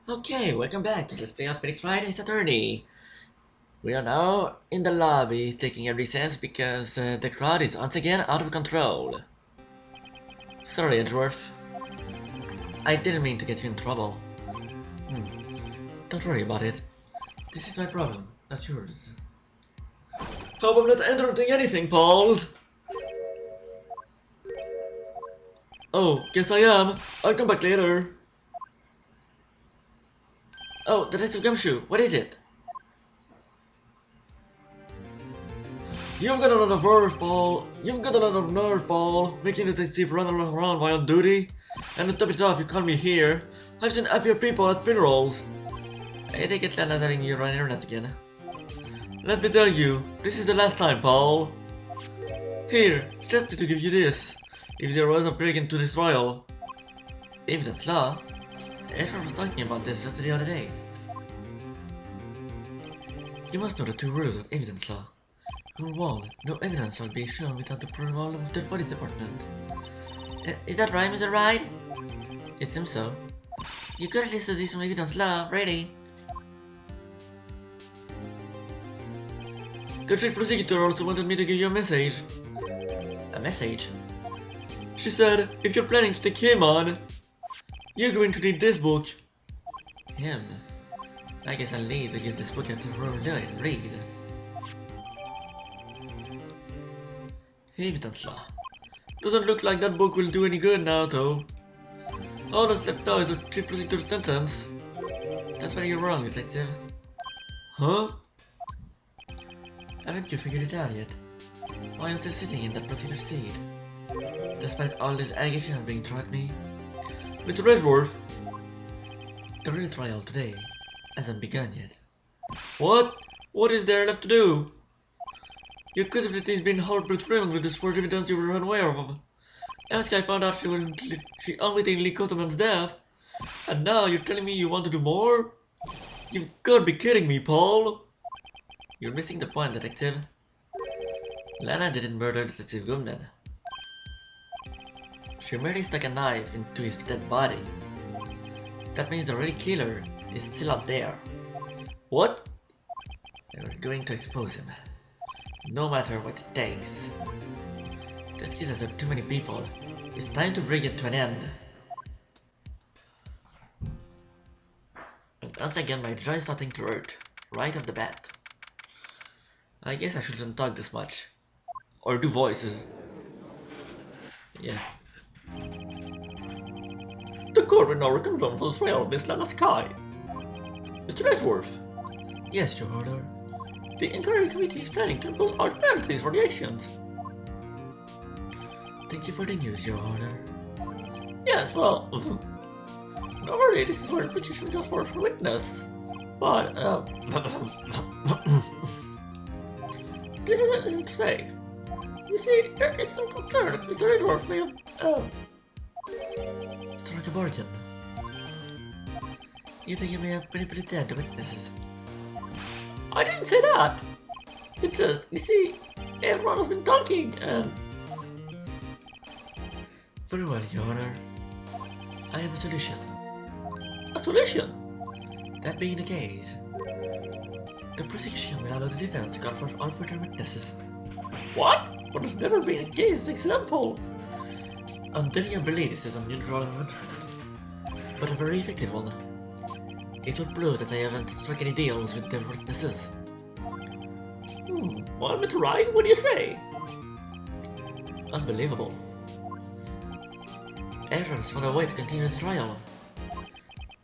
Okay, welcome back to Let's Play of Phoenix Wright Ace Attorney. We are now in the lobby taking a recess because the crowd is once again out of control. Sorry, Edgeworth. I didn't mean to get you in trouble. Don't worry about it. This is my problem, not yours. Hope I'm not interrupting anything, Pauls! Oh, guess I am. I'll come back later. Oh, the Detective Gumshoe, what is it? You've got a lot of nerve, Paul. You've got a lot of nerve, Paul. Making the detective run around while on duty. And to top it off, you call me here. I've seen happier people at funerals. I take it that letting you run errands again. Let me tell you, this is the last time, Paul. Here, trust me to give you this. If there was a break into this trial. Evidence law? Ezra was talking about this just the other day. You must know the two rules of evidence law. Rule 1. No evidence shall be shown without the approval of the police department. Is that right, Mr. Wright? It seems so. You got a list of these from evidence law, ready? The chief prosecutor also wanted me to give you a message. A message? She said, if you're planning to take him on, you're going to need this book. Him? I guess I'll need to give this book to her read. Evidence law. Doesn't look like that book will do any good now, though. All that's left now is the chief prosecutor's sentence. That's where you're wrong, detective. Huh? Haven't you figured it out yet? Why am I still sitting in that prosecutor's seat? Despite all these allegations being thrown at me? Mr. Edgeworth! The real trial today hasn't begun yet. What? What is there left to do? Your credibility has been horribly threatened with this forged evidence you were unaware of. After I found out she unwittingly caused a man's death, and now you're telling me you want to do more? You've got to be kidding me, Paul! You're missing the point, detective. Lana didn't murder Detective Gumnan. She merely stuck a knife into his dead body. That means the real killer is still out there. What? And we're going to expose him. No matter what it takes. This case has hurt too many people. It's time to bring it to an end. And once again my jaw is starting to hurt, right off the bat. I guess I shouldn't talk this much. Or do voices. Yeah. The court will now reconvene for the trial of Miss Lana Sky. Mr. Edgeworth. Yes, Your Honor. The inquiry committee is planning to impose harsh penalties for the actions. Thank you for the news, Your Honor. Yes, well, normally this is where the petition goes for witness, but this isn't to say. You see, there is some concern that Mr. Edgeworth may have struck a bargain. You think you may have manipulated the witnesses? I didn't say that! It's just, you see, everyone has been talking and... Very well, Your Honor. I have a solution. A solution? That being the case, the prosecution will allow the defense to confront all further witnesses. What? But there's never been a case example. Until you believe this is unusual and but a very effective one. It would prove that I haven't struck any deals with the witnesses. Well, Mr. Wright, what do you say? Unbelievable. Evans found a way to continue the trial.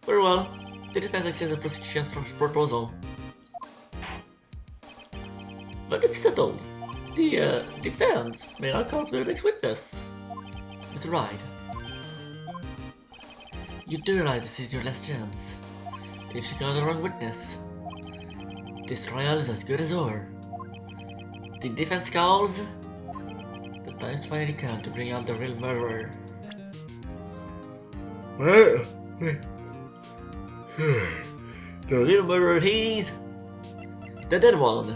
Very well. The defense accepts the prosecution's proposal. But it's settled. The defense may not call for their next witness. Mr. Wright. You do realize this is your last chance. If she got the wrong witness, this trial is as good as over. The defense calls. The time's finally come to bring out the real murderer. The real murderer, he's the dead one.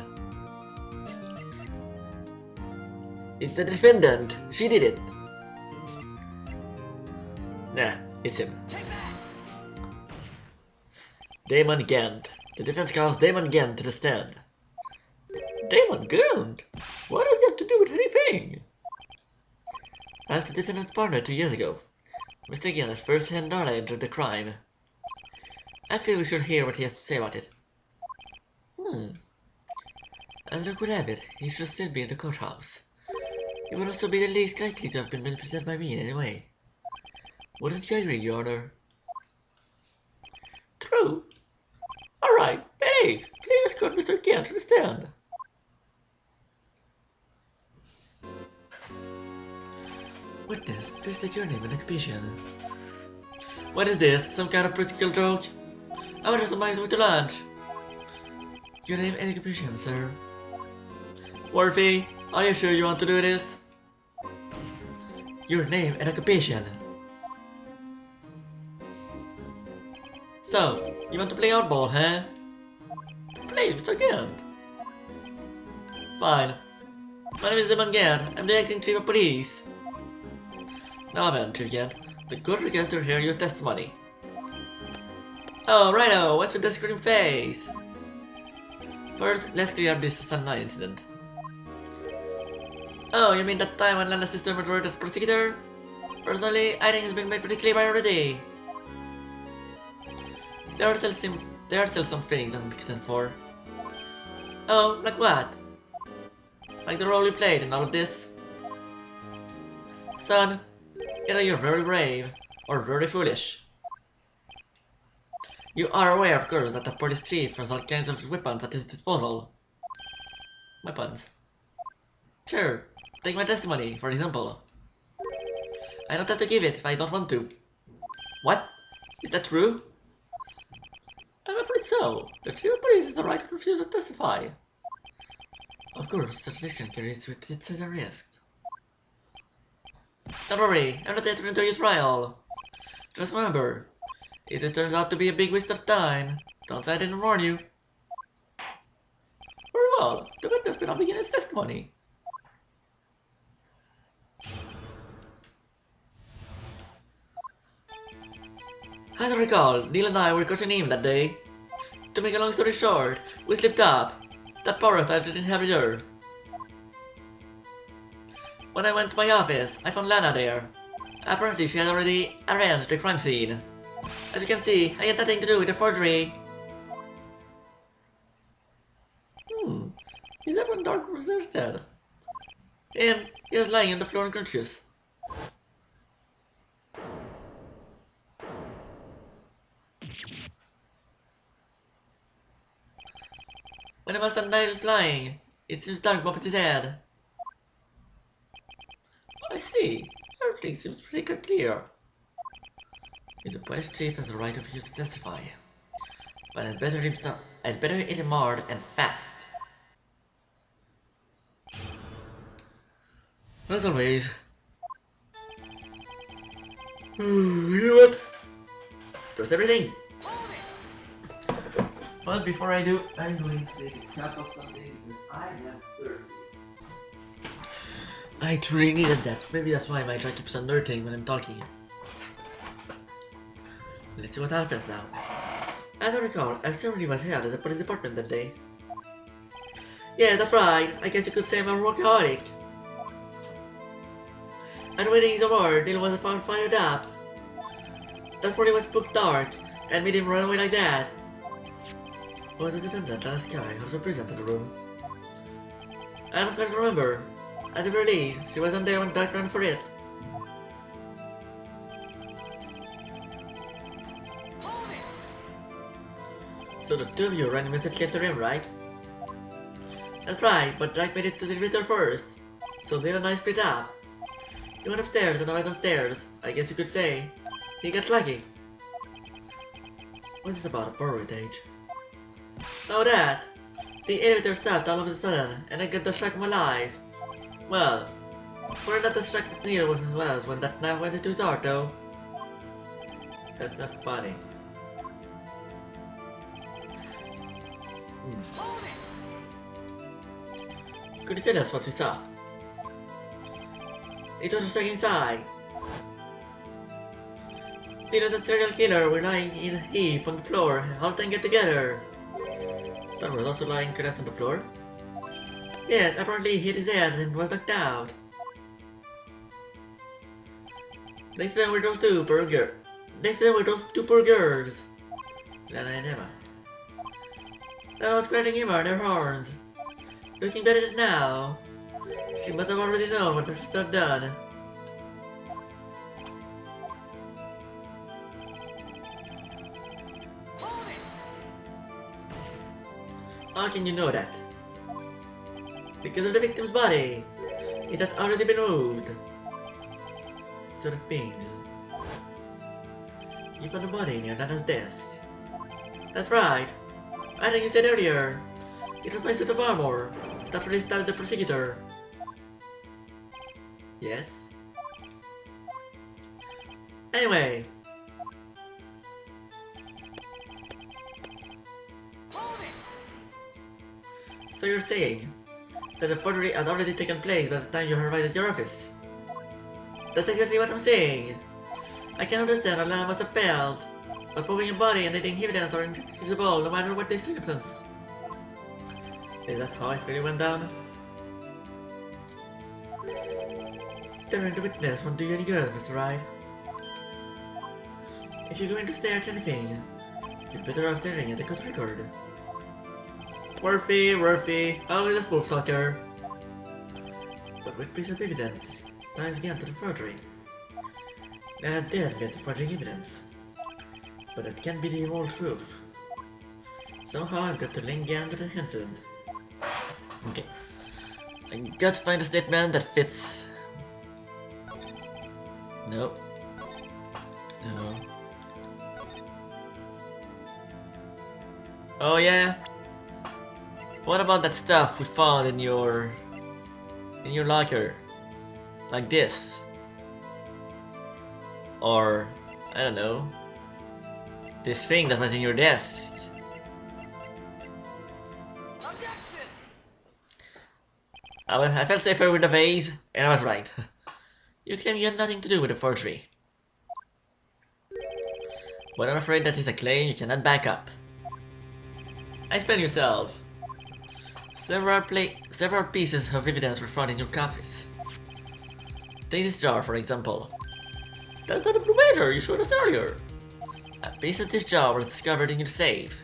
It's the defendant. She did it. Nah, it's him. Damon Gant. The defense calls Damon Gant to the stand. Damon Gant? What does he have to do with anything? I was the defendant's partner 2 years ago. Mr. Gant has first-hand knowledge of the crime. I feel we should hear what he has to say about it. As luck would have it, he should still be in the courthouse. He would also be the least likely to have been represented by me in any way. Wouldn't you agree, Your Honor? True. Alright, behave. Please escort Mr. Gant to the stand. Witness, please state your name and occupation. What is this? Some kind of practical joke? I was just on my way to lunch. Your name and occupation, sir. Worthy, are you sure you want to do this? Your name and occupation. So, you want to play oddball, huh? Play Mr. Gant. Fine. My name is Damon Gant. I'm the acting chief of police. Now then, Chief Gant, the court requests to hear your testimony. Oh, righto, what's with the scream face? First, let's clear up this Sunlight incident. Oh, you mean that time when Lana's sister murdered the prosecutor? Personally, I think it's been made pretty clear already. There are still some things I'm concerned for. Oh, like what? Like the role you played in all of this? Son, either you're very brave, or very foolish. You are aware, of course, that the police chief has all kinds of weapons at his disposal. Weapons? Sure, take my testimony, for example. I don't have to give it if I don't want to. What? Is that true? I'm afraid so. The chief of police has the right to refuse to testify. Of course, such an action carries with its other risks. Don't worry, I'm not entering into your trial. Just remember, if it turns out to be a big waste of time, don't say I didn't warn you. Very well, the witness will now begin his testimony. As I recall, Neil and I were crossing him that day. To make a long story short, we slipped up. That power type didn't have her. When I went to my office, I found Lana there. Apparently she had already arranged the crime scene. As you can see, I had nothing to do with the forgery. Is that one dark reserve dead? He was lying on the floor unconscious. When I was on Nile flying, it seems dark bumped his head. I see. Everything seems pretty clear. If the police chief has the right of you to testify, but I'd better hit him hard and fast. As always. You know what? Trust everything. But before I do, I'm going to take a cup of something because I am thirsty. I truly needed that. Maybe that's why my jaw keeps alerting when I'm talking. Let's see what happens now. As I recall, a ceremony was held at the police department that day. Yeah, that's right. I guess you could say I'm a workaholic. And winning his award, Neil was found fired up. That morning was booked dark and made him run away like that. Was the defendant, Lana Sky, also present in the room? I don't quite remember. At the very least, she wasn't there when Dark ran for it. So the two of you ran immediately after him, right? That's right, but Dark made it to the elevator first. So Neil and I split up. He went upstairs and I went downstairs, I guess you could say. He got lucky. What's this about a power outage? Oh, that! The elevator stopped all of a sudden, and I got the shock of my life. Well, we're not as shocked as Neil was when that knife went into his heart, though. That's not funny. Could you tell us what you saw? It was a second inside. Peter, that serial killer were lying in a heap on the floor. How did they get together? Don was also lying collapsed on the floor. Yes, apparently he hit his head and was knocked out. Next to them were those two poor girls. Lana and Emma. Lana was scratching Emma on their horns. Looking better than now. She must have already known what her sister had done. How can you know that? Because of the victim's body. It had already been moved. So that means you found the body near Nana's desk. That's right. I think you said earlier. It was my suit of armor that really started the prosecutor. Yes. Anyway. So you're saying that the forgery had already taken place by the time you arrived at your office? That's exactly what I'm saying. I can understand how Lana must have felt, but moving a body and needing evidence are inexcusable no matter what the circumstances. Is that how it really went down? Staring the witness won't do you any good, Mr. Wright. If you're going to stare at anything, you'd better off staring at the court record. Worthy, always a smooth talker. But what piece of evidence ties again to the forgery? Lana did admit to forging evidence, but that can't be the whole truth. Somehow I've got to link again to the incident. Okay. I got to find a statement that fits. No. No. Oh yeah? What about that stuff we found in your locker? Like this? Or, I don't know, this thing that was in your desk? I felt safer with the vase, and I was right. You claim you had nothing to do with the forgery. But I'm afraid that is a claim you cannot back up. Explain yourself. Several pieces of evidence were found in your office. Take this jar, for example. That's not a blue major you showed us earlier. A piece of this jar was discovered in your safe.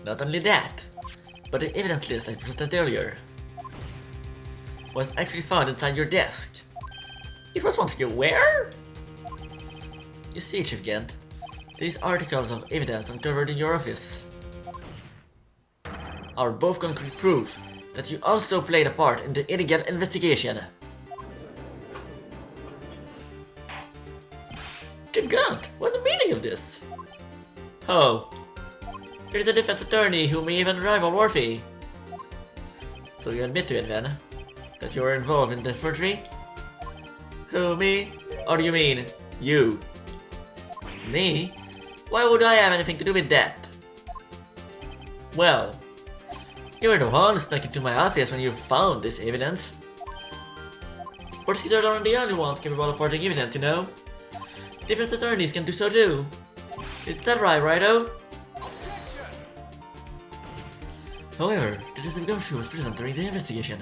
Not only that, but the evidence list I presented earlier was actually found inside your desk. It was found here where? You see, Chief Gent, these articles of evidence uncovered in your office are both concrete proof that you also played a part in the illegal investigation. Chief Gent, what's the meaning of this? Oh, here's a defense attorney who may even rival Worthy. So you admit to it then, that you were involved in the forgery? Who, me? Or do you mean you? Me? Why would I have anything to do with that? Well, you were the one who snuck into my office when you found this evidence. Prosecutors aren't the only ones capable of forging evidence, you know. Defense attorneys can do so too. Is that right, Righto? However, the district gumshoe was present during the investigation.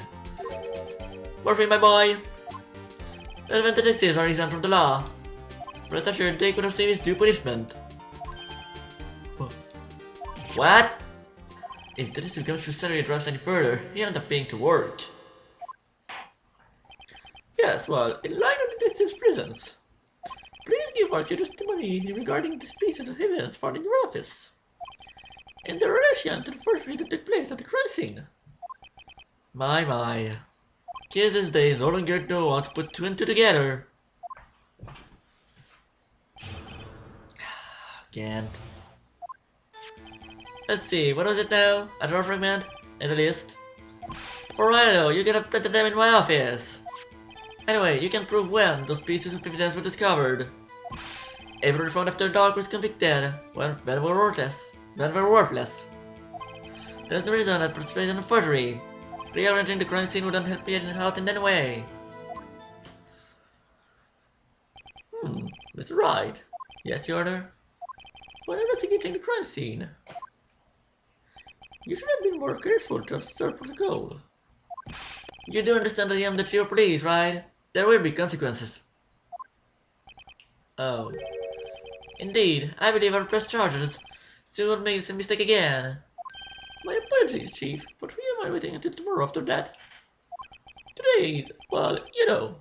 Worthy, my boy! Relevant detectives are exempt from the law. Rest assured they could have saved his due punishment. What? If the district gumshoe's salary drops any further, he'll end up paying to work. Yes, well, in line with the detective's presence. Please give us your testimony regarding these pieces of evidence found in your office, and their relation to the forgery that took place at the crime scene. My. Kids these days no longer know how to put two and two together. Can't. Let's see, what was it now? A drawer fragment? And a list? For all I know, you could have planted them in my office. Anyway, you can prove when those pieces of evidence were discovered. Everyone found after dark was convicted, when they were worthless. There's no reason I'd participate in a forgery. Rearranging the crime scene wouldn't help me out in any way. Mr. Wright. Yes, Your Honor? When investigating the crime scene, you should have been more careful to observe protocol. You do understand that I am the chief of police, right? There will be consequences. Oh. Indeed, I believe our press charges soon made some mistake again. My apologies, Chief, but we am waiting until tomorrow after that. Today's, well, you know.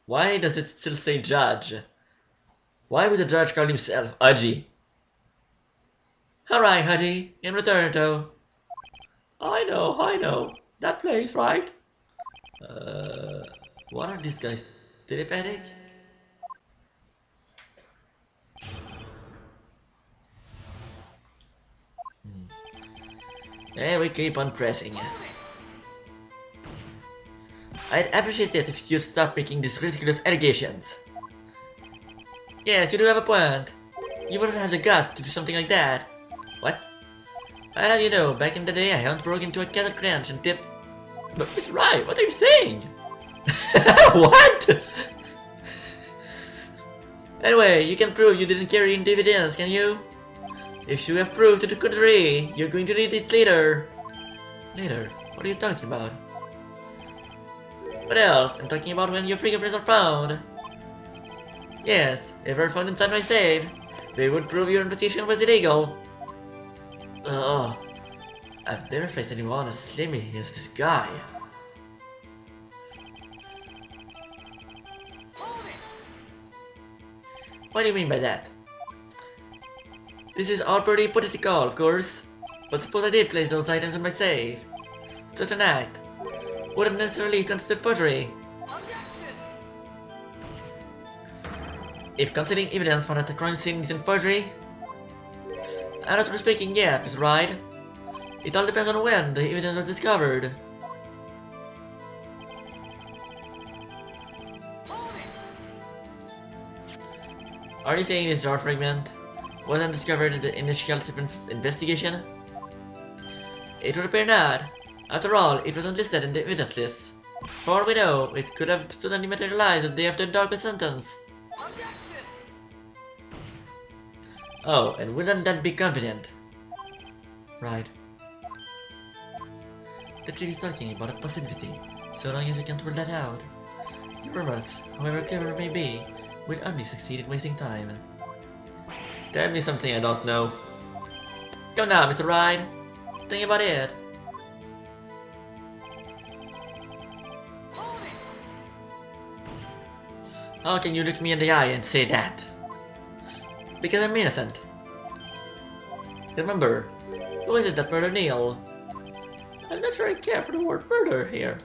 Why does it still say judge? Why would the judge call himself Haji? Alright, Haji, in return though. I know. That place, right? What are these guys? Telepathic? Yeah, we keep on pressing. I'd appreciate it if you'd stop making these ridiculous allegations. Yes, you do have a point. You wouldn't have the guts to do something like that. What? I'll have you know, back in the day I once broke into a cattle ranch and tipped... But it's right, what are you saying? What? Anyway, you can prove you didn't carry in dividends, can you? If you have proof to the contrary, you're going to need it later. Later? What are you talking about? What else? I'm talking about when your fingerprints are found. Yes, if they're found inside my safe, they would prove your invitation was illegal. I've never faced anyone as slimy as this guy. What do you mean by that? This is all pretty political, of course, but suppose I did place those items in my safe. It's just an act. Wouldn't necessarily constitute forgery. If considering evidence found at the crime scene isn't forgery, I'm not really speaking yet, Mr. Wright. It all depends on when the evidence was discovered. Are you saying this jar fragment wasn't discovered in the initial investigation? It would appear not. After all, it wasn't listed in the evidence list. For all we know, it could have suddenly materialized the day after Doug was sentenced. Oh, and wouldn't that be convenient? Right. The chief is talking about a possibility, so long as you can't rule that out. Your remarks, however clever it may be, will only succeed in wasting time. Tell me something I don't know. Come now, Mr. Wright. Think about it. How can you look me in the eye and say that? Because I'm innocent. Remember, who is it that murdered Neil? I'm not sure I care for the word murder here.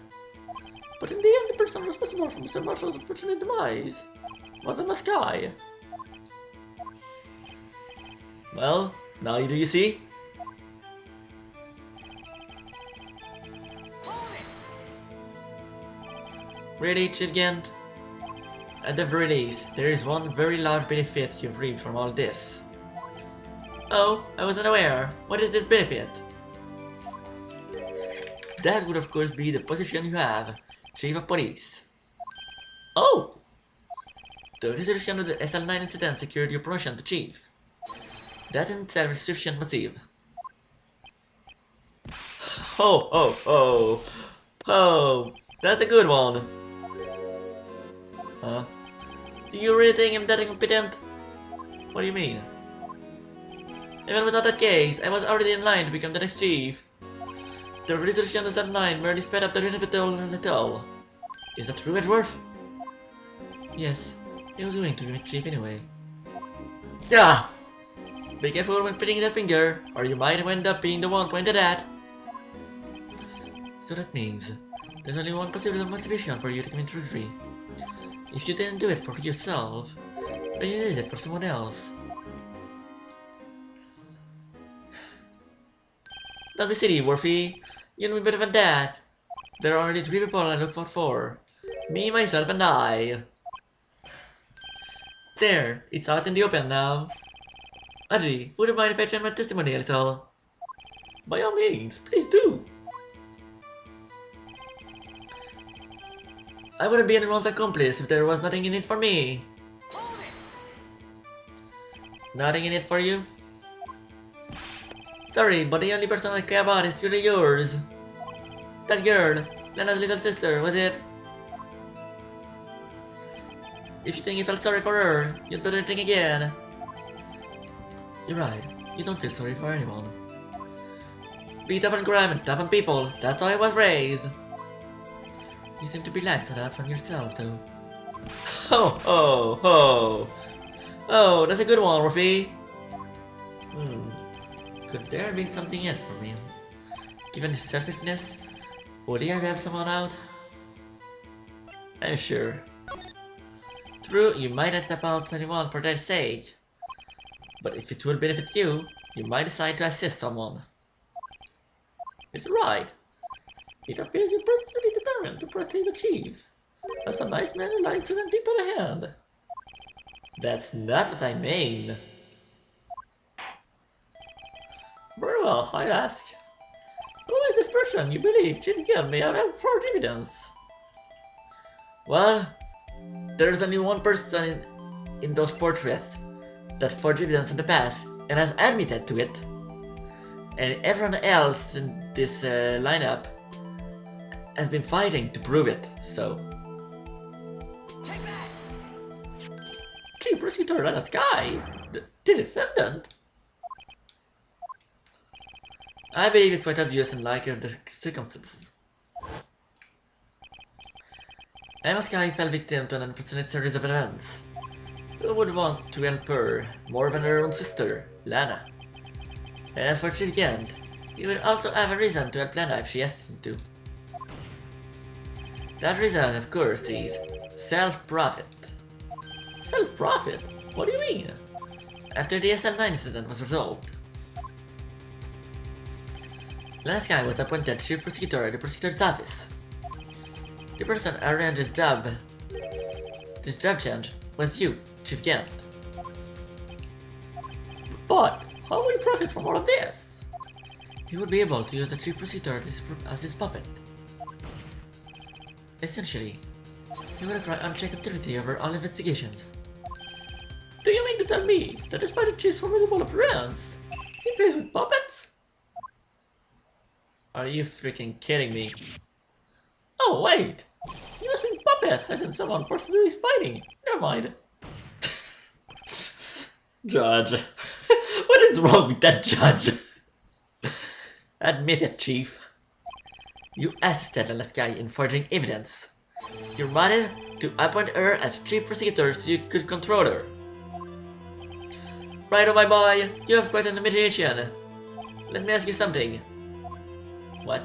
But in the end, the person responsible for Mr. Marshall's unfortunate demise was a Maskai. Well, now do you see? Really, Chief Gent? At the very least, there is one very large benefit you've reaped from all this. Oh, I wasn't aware. What is this benefit? That would of course be the position you have, Chief of Police. Oh! The resolution of the SL9 incident secured your promotion to Chief. That in itself is sufficient motive. Oh, that's a good one. Huh? Do you really think I'm that incompetent? What do you mean? Even without that case, I was already in line to become the next chief. The resolution of that line merely sped up the inevitable a little. Is that true, Edgeworth? Yes, he was going to be chief anyway. Ah! Be careful when pointing the finger, or you might end up being the one pointed at. So that means there's only one possible motivation for you to commit forgery. If you didn't do it for yourself, then you did it for someone else. Don't be silly, Worthy. You know me better than that. There are only 3 people I look for. Me, myself, and I. There, it's out in the open now. Audrey, would you mind if I change my testimony a little? By all means, please do. I wouldn't be anyone's accomplice if there was nothing in it for me. Nothing in it for you? Sorry, but the only person I care about is truly yours. That girl, Lana's little sister, was it? If you think you felt sorry for her, you'd better think again. You're right, you don't feel sorry for anyone. Be tough on crime and tough on people, that's how I was raised. You seem to be lax on that from yourself, though. Ho ho ho! Oh, that's a good one, Ruffy! Could there have been something else for me? Given his selfishness, would he have helped someone out? I'm sure. True, you might not step out anyone for their sake. But if it will benefit you, you might decide to assist someone. It's right. It appears you're personally determined to protect the chief. As a nice man who likes to lend people a hand. That's not what I mean. Very well, I'd ask. Who is this person you believe Chief Gill may have helped for evidence? Well, there's only one person in those portraits that forged evidence in the past and has admitted to it. And everyone else in this lineup has been fighting to prove it, so... Chief Prosecutor Lana Sky? The defendant? I believe it's quite obvious in light of the circumstances. Emma Sky fell victim to an unfortunate series of events. Who would want to help her more than her own sister, Lana? And as for Chief Gant, he would also have a reason to help Lana if she asked him to. That reason, of course, is self-profit. Self-profit? What do you mean? After the SL9 incident was resolved, Lana Sky was appointed Chief Prosecutor at the Prosecutor's Office. The person who arranged this job change was you, Chief Gant. But how will he profit from all of this? He would be able to use the Chief Prosecutor as his puppet. Essentially, he would acquire unchecked authority over all investigations. Do you mean to tell me that despite the Chief's formidable appearance, he plays with puppets? Are you freaking kidding me? Oh wait! You must mean puppet, as in someone forced to do his fighting. Never mind. Judge. What is wrong with that judge? Admit it, Chief. You assisted Lana Sky in forging evidence. Your motive to appoint her as Chief Prosecutor so you could control her. Right, oh my boy, you have quite an imagination. Let me ask you something. What?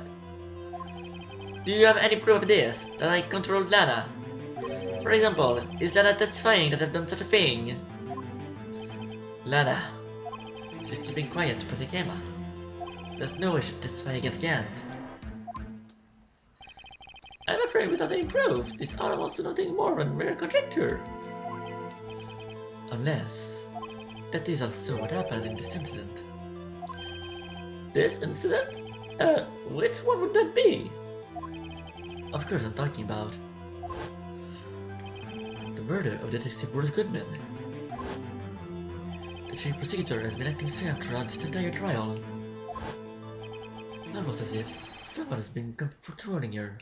Do you have any proof of this, that I controlled Lana? For example, is Lana testifying that I've done such a thing? Lana. She's keeping quiet to protect Emma. There's no way she'd testify against Gant. I'm afraid without any proof, this all amounts to nothing more than mere conjecture. Unless... that is also what happened in this incident. This incident? Which one would that be? Of course I'm talking about the murder of Detective Bruce Goodman. The Chief Prosecutor has been acting strange throughout this entire trial. Almost as if someone has been controlling her.